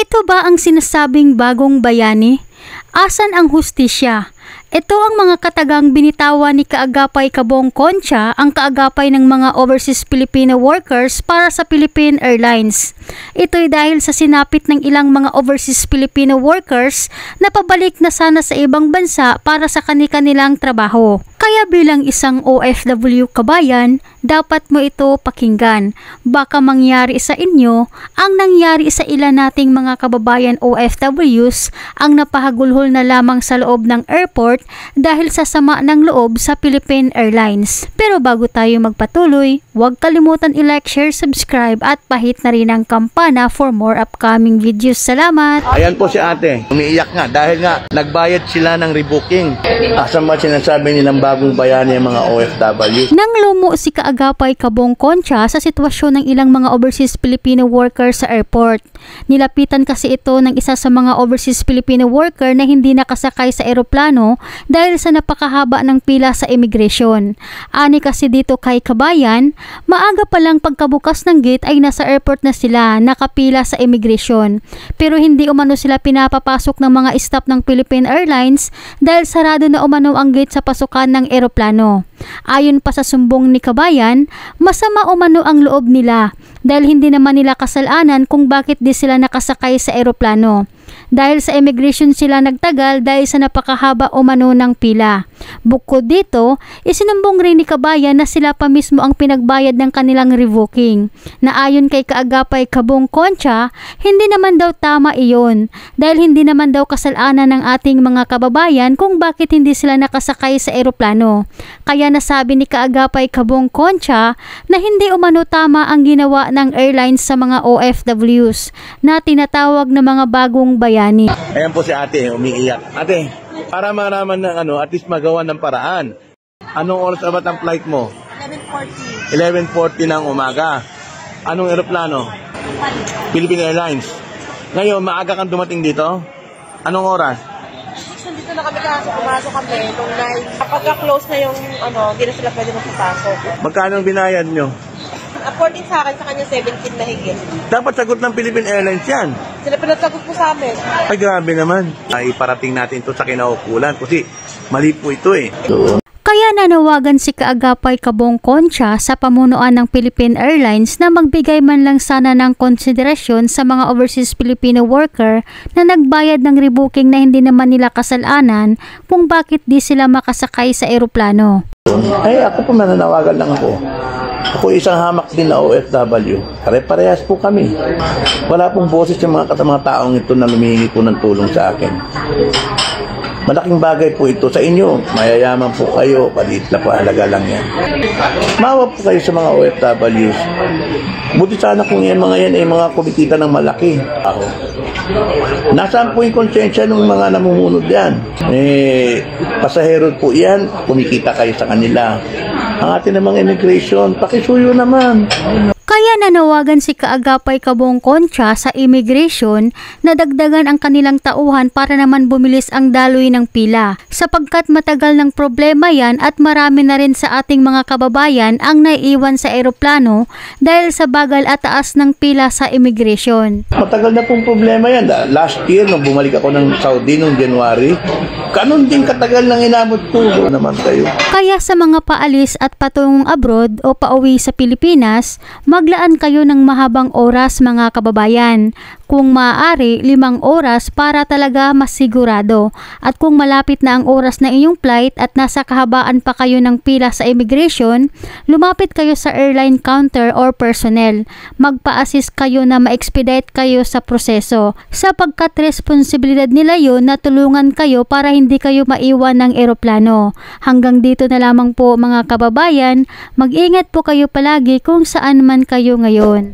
Ito ba ang sinasabing bagong bayani? Asan ang hustisya? Ito ang mga katagang binitawan ni Kaagapay Kabong Concha, ang kaagapay ng mga overseas Filipino workers para sa Philippine Airlines. Ito'y dahil sa sinapit ng ilang mga overseas Filipino workers na pabalik na sana sa ibang bansa para sa kani-kanilang trabaho. Kaya bilang isang OFW kabayan, dapat mo ito pakinggan. Baka mangyari sa inyo ang nangyari sa ilan nating mga kababayan OFWs, ang napahagulhol na lamang sa loob ng airport dahil sa sama ng loob sa Philippine Airlines. Pero bago tayo magpatuloy, huwag kalimutan i-like, share, subscribe at pahit na rin ang kampana for more upcoming videos. Salamat! Ayan po si ate, umiiyak nga dahil nga nagbayad sila ng rebooking. Asan ba sinasabi nilang bagong bayani ang mga OFW? Nang lumo si Kaagapay Kabong Concha sa sitwasyon ng ilang mga overseas Filipino workers sa airport. Nilapitan kasi ito ng isa sa mga overseas Filipino worker na hindi nakasakay sa eroplano dahil sa napakahaba ng pila sa immigration. Ani kasi dito kay kabayan, maaga pa lang pagkabukas ng gate ay nasa airport na sila, nakapila sa immigration. Pero hindi umano sila pinapapasok ng mga staff ng Philippine Airlines dahil sarado na umano ang gate sa pasukan ng eroplano. Ayon pa sa sumbong ni kabayan, masama umano ang loob nila dahil hindi naman nila kasalanan kung bakit di sila nakasakay sa eroplano. Dahil sa immigration sila nagtagal dahil sa napakahaba umano ng pila. Bukod dito, isinumbong rin ni kabayan na sila pa mismo ang pinagbayad ng kanilang revoking. Na ayon kay Kaagapay Kabong Concha, hindi naman daw tama iyon dahil hindi naman daw kasalanan ng ating mga kababayan kung bakit hindi sila nakasakay sa eroplano. Kaya nasabi ni Kaagapay Kabong Concha na hindi umano tama ang ginawa ng airlines sa mga OFWs na tinatawag na mga bagong bayani. Ayan po si ate, umiiyak. Ate, para maraman ng at least magawa ng paraan. Anong oras ba ang flight mo? 11:40 ng umaga. Anong eroplano? Philippine Airlines. Ngayon, maaga kang dumating dito? Anong oras? Dito na kami kasi pumasok kami nung 9. Kapag close na yung hindi na sila pwede magpapasok. Magkano ang binayad nyo? According sa akin, sa kanya 17 na higit. Dapat sagot ng Philippine Airlines yan. Sila pinagsagot po sa amin. Ay, grabe naman. Ay, iparating natin ito sa kinaukulan kasi mali po ito eh. Kaya nanawagan si Kaagapay Kabong Concha sa pamunuan ng Philippine Airlines na magbigay man lang sana ng konsiderasyon sa mga overseas Filipino worker na nagbayad ng rebooking na hindi naman nila kasalanan kung bakit di sila makasakay sa eroplano. Ay, ako po mananawagan lang ako. Ako isang hamak din na OFW. Pare-parehas po kami. Wala pong boses yung mga taong ito na lumihingi po ng tulong sa akin. Malaking bagay po ito sa inyo. Mayayaman po kayo. Paliit na po, halaga lang yan. Maawa po kayo sa mga OFWs. Buti sana kung mga yan ay mga kumikita ng malaki. Ako. Nasaan po yung konsensya ng mga namumunod yan? Pasahero po yan. Kumikita kayo sa kanila. Ang ating namang immigration, pakisuyo naman. Kaya nanawagan si Kaagapay Kabong Concha sa immigration na dagdagan ang kanilang tauhan para naman bumilis ang daloy ng pila. Sapagkat matagal ng problema yan at marami na rin sa ating mga kababayan ang naiiwan sa eroplano dahil sa bagal at taas ng pila sa immigration. Matagal na pong problema yan. Last year, nung bumalik ako ng Saudi noong January, kanon din katagal nang inabot po naman kayo. Kaya sa mga paalis at patungong abroad o pauwi sa Pilipinas, maglaan kayo ng mahabang oras mga kababayan. Kung maaari, 5 oras para talaga mas sigurado. At kung malapit na ang oras na iyong flight at nasa kahabaan pa kayo ng pila sa immigration, lumapit kayo sa airline counter or personnel. Magpa-assist kayo na ma-expedite kayo sa proseso. Sapagkat responsibilidad nila yun na tulungan kayo para hindi kayo maiwan ng eroplano. Hanggang dito na lamang po mga kababayan, mag-ingat po kayo palagi kung saan man kayo ngayon.